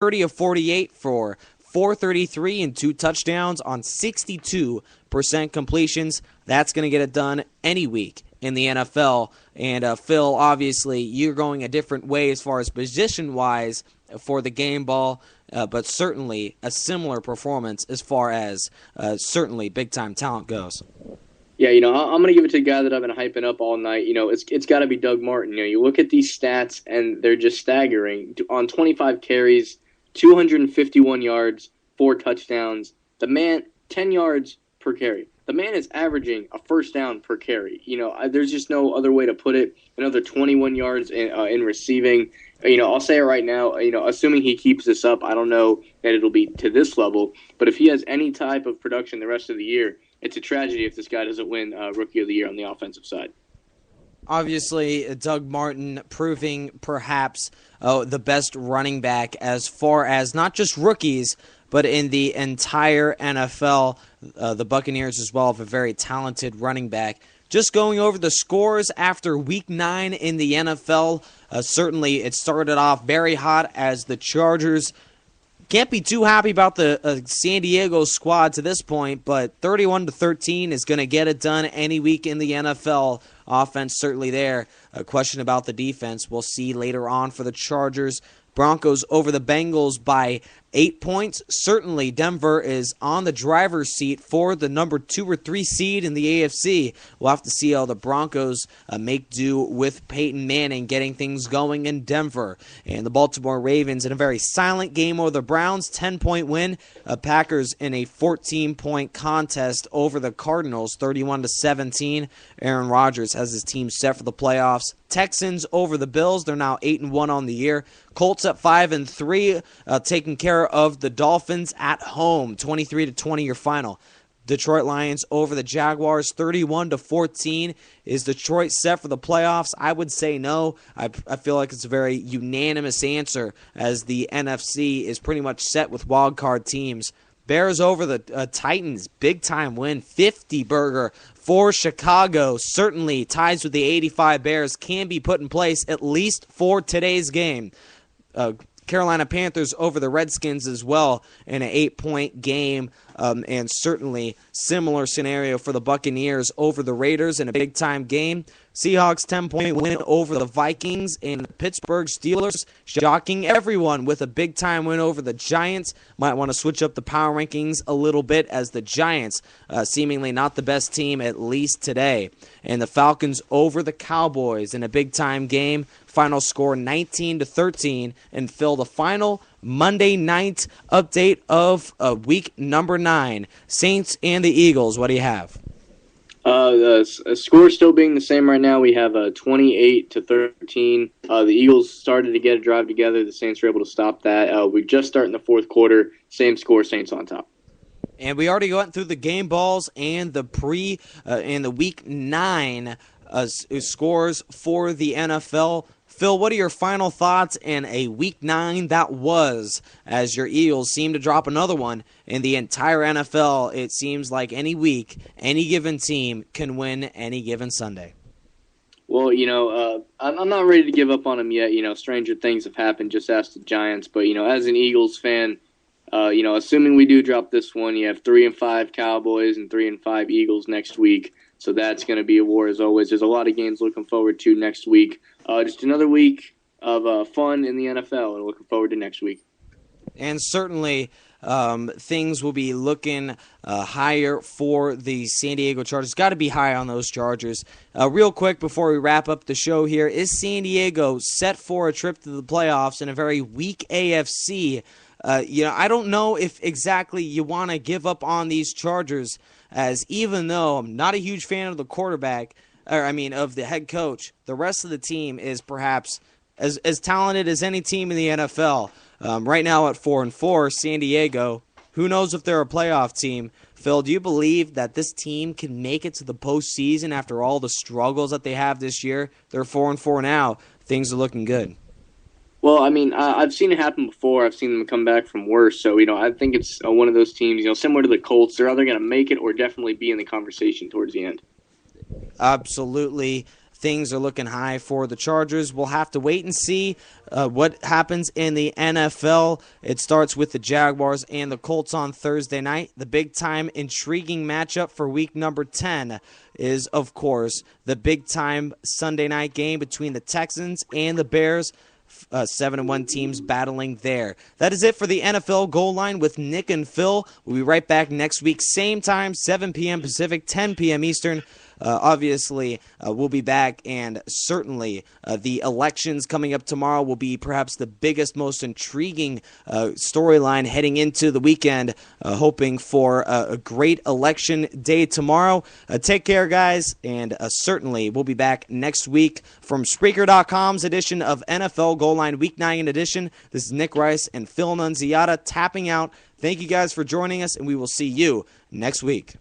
30 of 48 for 433 and 2 touchdowns on 62% completions. That's going to get it done any week in the NFL. And Phil, obviously, you're going a different way as far as position-wise for the game ball, but certainly a similar performance as far as certainly big-time talent goes. Yeah, I'm going to give it to a guy that I've been hyping up all night. It's got to be Doug Martin. You look at these stats, and they're just staggering. On 25 carries, 251 yards, 4 touchdowns. The man, 10 yards per carry. The man is averaging a first down per carry. There's just no other way to put it. Another 21 yards in receiving. I'll say it right now, assuming he keeps this up, I don't know that it'll be to this level. But if he has any type of production the rest of the year, it's a tragedy if this guy doesn't win Rookie of the Year on the offensive side. Obviously, Doug Martin proving perhaps the best running back as far as not just rookies, but in the entire NFL. The Buccaneers as well have a very talented running back. Just going over the scores after Week 9 in the NFL, certainly it started off very hot as the Chargers can't be too happy about the San Diego squad to this point, but 31-13 is going to get it done any week in the NFL. Offense certainly there. A question about the defense we'll see later on for the Chargers. Broncos over the Bengals by 8 points. Certainly Denver is on the driver's seat for the number 2 or 3 seed in the AFC. We'll have to see how the Broncos make do with Peyton Manning getting things going in Denver. And the Baltimore Ravens in a very silent game over the Browns, 10-point win. Packers in a 14-point contest over the Cardinals, 31-17. Aaron Rodgers has his team set for the playoffs. Texans over the Bills. They're now 8-1 on the year. Colts at 5-3, taking care of the Dolphins at home, 23-20 your final. Detroit Lions over the Jaguars, 31-14. Is Detroit set for the playoffs? I would say no. I feel like it's a very unanimous answer as the NFC is pretty much set with wild card teams. Bears over the Titans, big-time win, 50-burger for Chicago. Certainly ties with the 85 Bears can be put in place at least for today's game. Carolina Panthers over the Redskins as well in an 8-point game, and certainly similar scenario for the Buccaneers over the Raiders in a big-time game. Seahawks 10-point win over the Vikings, and the Pittsburgh Steelers shocking everyone with a big-time win over the Giants. Might want to switch up the power rankings a little bit as the Giants seemingly not the best team at least today. And the Falcons over the Cowboys in a big-time game. Final score 19-13, and Phil, the final Monday night update of week number 9. Saints and the Eagles, what do you have? The score still being the same right now. We have 28-13. The Eagles started to get a drive together. The Saints were able to stop that. We just start in the fourth quarter. Same score, Saints on top. And we already went through the game balls and the and the week 9 scores for the NFL. Phil, what are your final thoughts in a Week 9 that was, as your Eagles seem to drop another one in the entire NFL? It seems like any week, any given team can win any given Sunday. Well, I'm not ready to give up on them yet. Stranger things have happened. Just ask the Giants. But, as an Eagles fan, assuming we do drop this one, you have 3-5 Cowboys and 3-5 Eagles next week. So that's going to be a war as always. There's a lot of games looking forward to next week. Just another week of fun in the NFL, and looking forward to next week. And certainly things will be looking higher for the San Diego Chargers. Got to be high on those Chargers. Real quick before we wrap up the show here, is San Diego set for a trip to the playoffs in a very weak AFC? I don't know if exactly you want to give up on these Chargers, as even though I'm not a huge fan of the quarterback, of the head coach, the rest of the team is perhaps as talented as any team in the NFL. Right now at 4-4, San Diego, who knows if they're a playoff team. Phil, do you believe that this team can make it to the postseason after all the struggles that they have this year? They're 4-4 now. Things are looking good. Well, I've seen it happen before. I've seen them come back from worse. So, I think it's one of those teams, similar to the Colts. They're either going to make it or definitely be in the conversation towards the end. Absolutely. things are looking high for the Chargers. We'll have to wait and see what happens in the NFL. It starts with the Jaguars and the Colts on Thursday night. The big-time intriguing matchup for week number 10 is, of course, the big-time Sunday night game between the Texans and the Bears. 7-1 teams battling there. That is it for the NFL Goal Line with Nick and Phil. We'll be right back next week, same time, 7 p.m. Pacific, 10 p.m. Eastern. Obviously, we'll be back, and certainly the elections coming up tomorrow will be perhaps the biggest, most intriguing storyline heading into the weekend, hoping for a great election day tomorrow. Take care, guys, and certainly we'll be back next week from Spreaker.com's edition of NFL Goal Line Week 9 edition. This is Nick Rice and Phil Nunziata tapping out. Thank you guys for joining us, and we will see you next week.